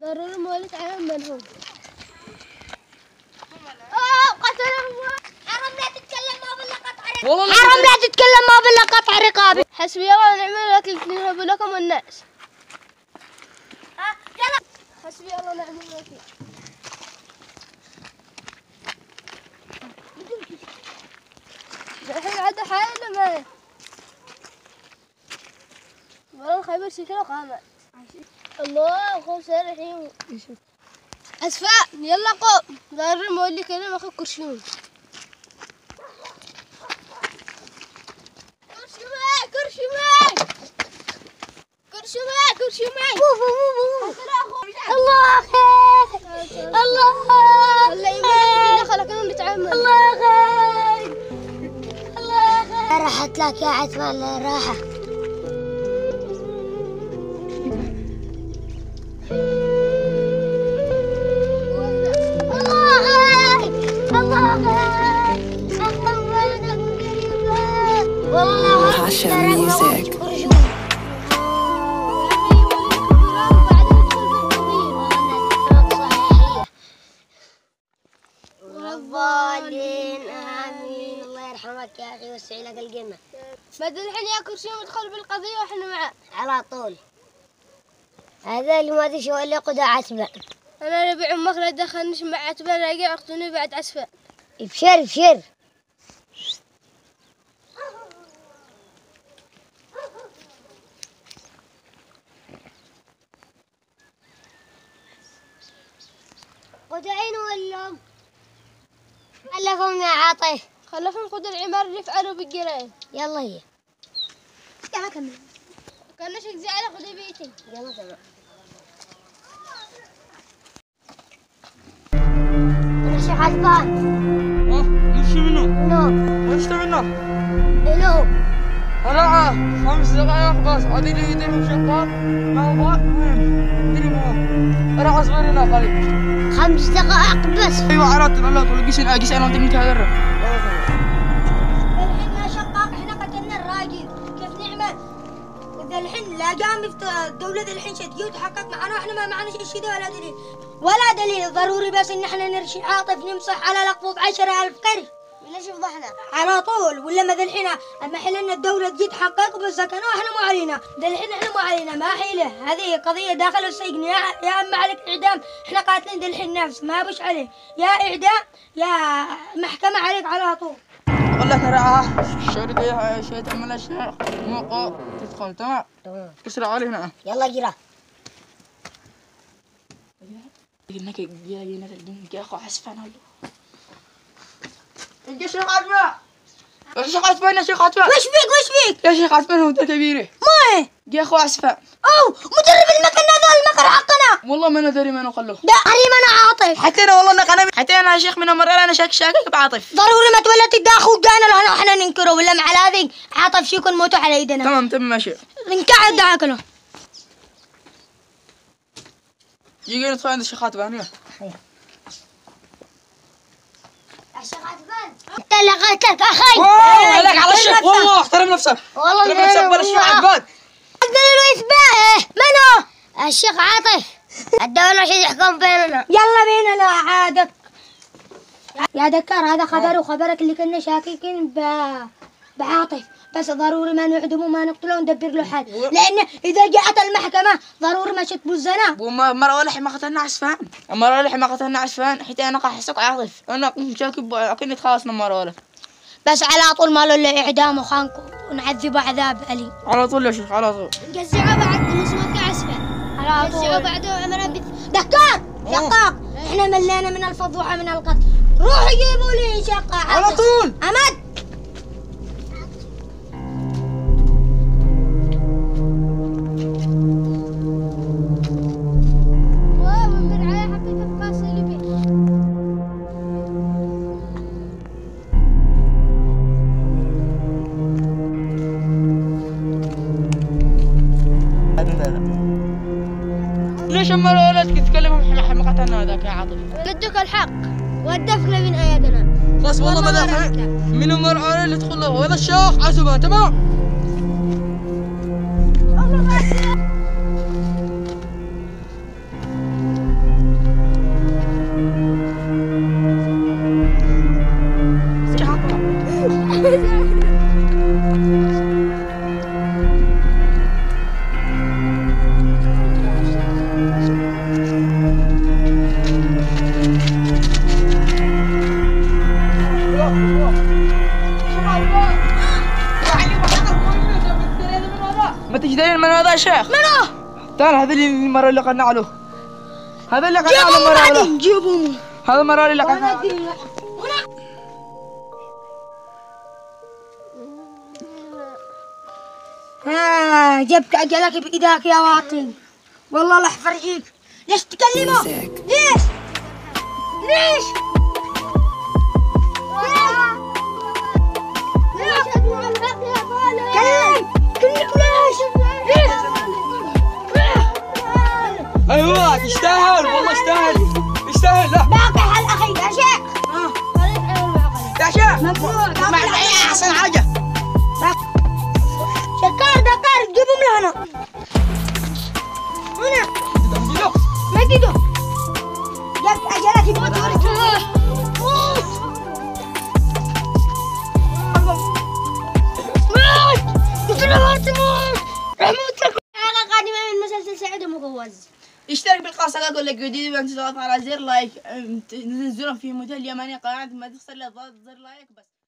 ضروري مولد على من هو؟ قتلهم. حرام لا تتكلم ما بالله قطع رقابي. والله حرام لا تتكلم ما بالله قطع رقابي. حسبي الله ونعم الوكيل نهب لكم الناس. يلا. حسبي الله ونعم الوكيل. الحين عاد حالنا ما والله خيبر شكله قامت. الله خوف الحين. أسفاء يلا قوم ضرر مولي كلمة أخو كرشمي. كرشمي الله خير الله الله خلكنا نتعامل الله خير الله خير. راحت لك يا عثمان راحة. Passion Music. والضالين آمين. الله يرحمك يا أخي ويوسع لك القمة. بدل الحين يا كرشيم ندخل بالقضية وإحنا معاه على طول. هذا اللي ما أدري شو اللي قدع عتبة. أنا ربع أمك لا تدخلنيش مع عتبة راجع أقتلني بعد عسفة. ابشر ابشر. قدعين ولا خلفهم يا عاطف. خلفهم خذ العمار اللي فعلوا بالجيران. يلا هي. يلا كمل. كان نشك زعل خذ بيتي. يلا تمام. أنا شيخ عثمان. نمشي منه. نمشي منه. إلو. هلا 5 دقائق بس. عادي لي يديهم شقاق. ما هو ادري ما هو. راح اصبر هنا قليل. 5 دقائق بس. ايوه على طول قيس انا ودي متهرب. الحين يا شقاق احنا قتلنا الراجل كيف نعمل؟ اذا الحين لا قام الدولة الحين شتجي وتحقق معنا واحنا ما معنا شيء ولا دليل ضروري بس ان احنا نرشي عاطف نمسح على لقبه ب10,000 قرش. ليش فضحنا؟ على طول ولا ما ذا الحين اما حيلنا الدولة تجي تحقق بس كانوا احنا مو علينا، ذا الحين احنا مو علينا ما حيله، هذه قضية داخل السجن يا اما عليك اعدام، احنا قاتلين ذا الحين نفس ما بش عليه، يا اعدام يا محكمة عليك على طول. اقول لك راعه الشرطة شيء تعمل اشياء موقع تدخل تمام؟ اسرع علي هنا. يلا جرا. قلنا جايين يا اخو حسفنا له. انت شيخ عتبة يا شيخ عتبة يا شيخ عتبة. وش فيك يا شيخ عتبة هو كبيرة ما يا اخو عسفان. او مدرب المكان هذا المقر حقنا. والله ما ندري ما نخلوه ده حريم انا عاطف. حتى انا والله نقنا حتى انا يا شيخ من مرة انا شاكك بعاطف. ضروري ما تولد الداخل جانا له احنا ننكره ولا مع هذه عاطف شي يكون موتوا على ايدنا. تمام ماشي. نقعد دعاكله. يجي ندخل عند الشيخ عتبة هنا. الشيخ عتبان انت اللي قتلك اخي. لك على الشيخ والله احترم نفسك. والله احترم نفسك بلا الشيخ عتبان. اقدر له اثبات منو؟ الشيخ عاطف. الدولة شي يحكم بيننا. يلا بيننا عادك يا دكار. هذا خبر وخبرك اللي كنا شاككين بعاطف، بس ضروري ما نعدمه ما نقتله وندبر له حل، لان اذا جاءت المحكمة ضروري ما شتبو الزنا. ومرة ولا ما قتلنا عسفان، مرة ولا ما قتلنا عسفان حتى انا قاحسك عاطف، انا شاكب اكني تخلصنا مرة ولا. بس على طول ما له الا اعدام وخانق ونعذبه عذاب أليم. على طول يا شيخ على طول. نقزعه بعد نسوق عسفان. على طول. نقزعه بعد عمره دكار شقاق. احنا ملينا من الفضوحة من القتل. روحوا جيبوا لي شقاق على طول. أمد. ليش اما الولد تتكلم ما قتلنا هذاك يا عاطف؟ ندك الحق والدفك من ايدنا. خلاص والله ما دافع من المرأة اللي تدخل له وهذا الشيخ عتبة تمام؟ يا شيخ. منو؟ تعال هذا المرة اللي قلنا له. هذا اللي قلنا له مرة له. جيبوه. هذا المرة اللي قلنا له. جبت أجلك بإيدك يا واطي. والله راح فرجيك. ليش تكلمه؟ ليش؟ ليش؟ ايوه يستاهل والله يستاهل يستاهل. لا باقي حل أخي يا شيخ. يا شيخ ممنوع. معي احسن حاجة. شكار دكار جيبهم لهنا. هنا. ما تدو. جبت أجلك يموت سعيد مجوز. اشترك بالقناة اقول لك جديد وانت تضغط على زر لايك تنزلون في موديل يمني قناة ما تخسر الا ضغط زر لايك بس.